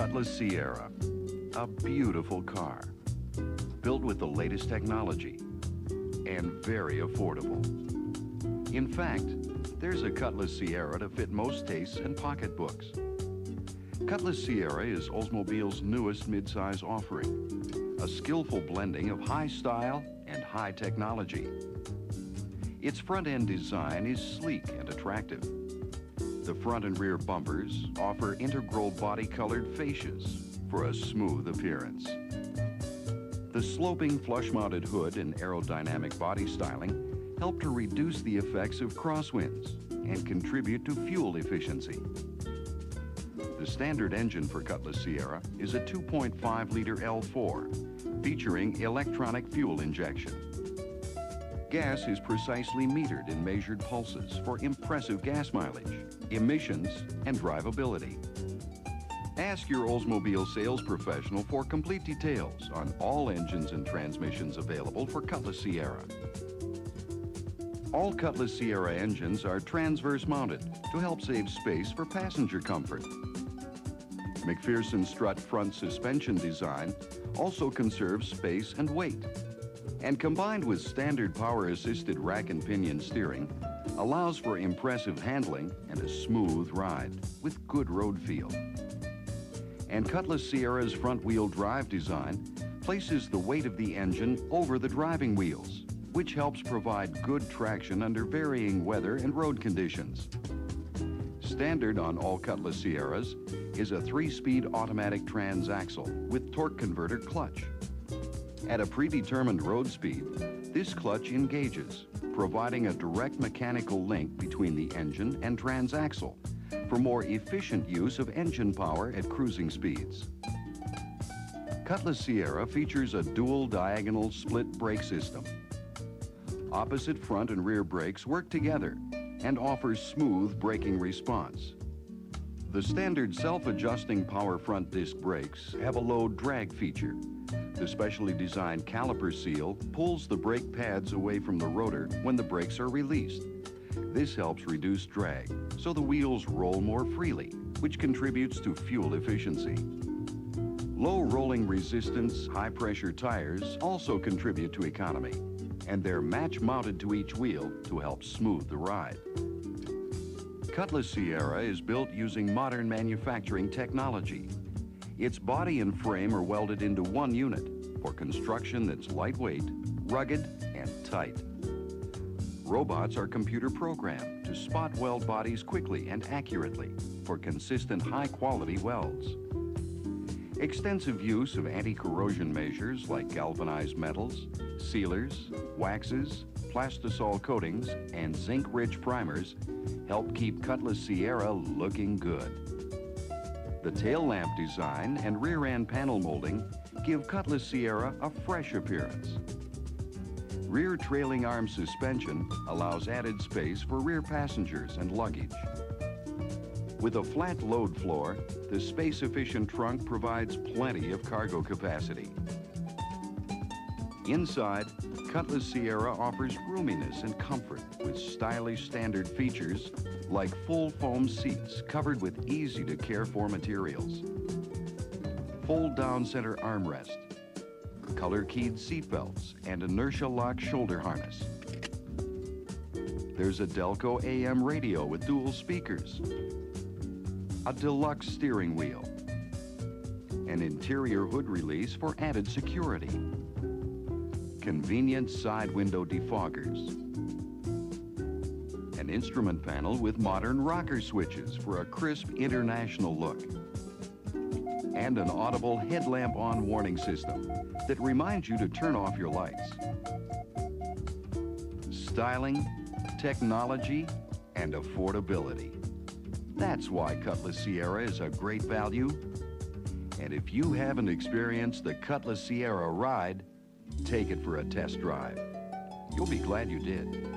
Cutlass Ciera, a beautiful car, built with the latest technology and very affordable. In fact, there's a Cutlass Ciera to fit most tastes and pocketbooks. Cutlass Ciera is Oldsmobile's newest midsize offering, a skillful blending of high style and high technology. Its front-end design is sleek and attractive. The front and rear bumpers offer integral body-colored fascias for a smooth appearance. The sloping flush-mounted hood and aerodynamic body styling help to reduce the effects of crosswinds and contribute to fuel efficiency. The standard engine for Cutlass Ciera is a 2.5-liter L4 featuring electronic fuel injection. Gas is precisely metered in measured pulses for impressive gas mileage, emissions, and drivability. Ask your Oldsmobile sales professional for complete details on all engines and transmissions available for Cutlass Ciera. All Cutlass Ciera engines are transverse mounted to help save space for passenger comfort. McPherson strut front suspension design also conserves space and weight, and combined with standard power-assisted rack and pinion steering, allows for impressive handling and a smooth ride with good road feel. And Cutlass Ciera's front-wheel drive design places the weight of the engine over the driving wheels, which helps provide good traction under varying weather and road conditions. Standard on all Cutlass Cieras is a 3-speed automatic transaxle with torque converter clutch. At a predetermined road speed, this clutch engages, providing a direct mechanical link between the engine and transaxle for more efficient use of engine power at cruising speeds. Cutlass Ciera features a dual diagonal split brake system. Opposite front and rear brakes work together and offer smooth braking response. The standard self-adjusting power front disc brakes have a low drag feature. The specially designed caliper seal pulls the brake pads away from the rotor when the brakes are released. This helps reduce drag, so the wheels roll more freely, which contributes to fuel efficiency. Low rolling resistance, high-pressure tires also contribute to economy, and they're match-mounted to each wheel to help smooth the ride. Cutlass Ciera is built using modern manufacturing technology. Its body and frame are welded into one unit for construction that's lightweight, rugged, and tight. Robots are computer programmed to spot weld bodies quickly and accurately for consistent high-quality welds. Extensive use of anti-corrosion measures like galvanized metals, sealers, waxes, plastisol coatings, and zinc-rich primers help keep Cutlass Ciera looking good. The tail lamp design and rear end panel molding give Cutlass Ciera a fresh appearance. Rear trailing arm suspension allows added space for rear passengers and luggage. With a flat load floor, the space-efficient trunk provides plenty of cargo capacity. Inside, Cutlass Ciera offers roominess and comfort with stylish standard features like full foam seats covered with easy-to-care-for materials, fold-down center armrest, color-keyed seatbelts, and inertia-lock shoulder harness. There's a Delco AM radio with dual speakers, a deluxe steering wheel, an interior hood release for added security, convenient side window defoggers, an instrument panel with modern rocker switches for a crisp international look, and an audible headlamp on warning system that reminds you to turn off your lights. Styling, technology, and affordability. That's why Cutlass Ciera is a great value. And if you haven't experienced the Cutlass Ciera ride, take it for a test drive. You'll be glad you did.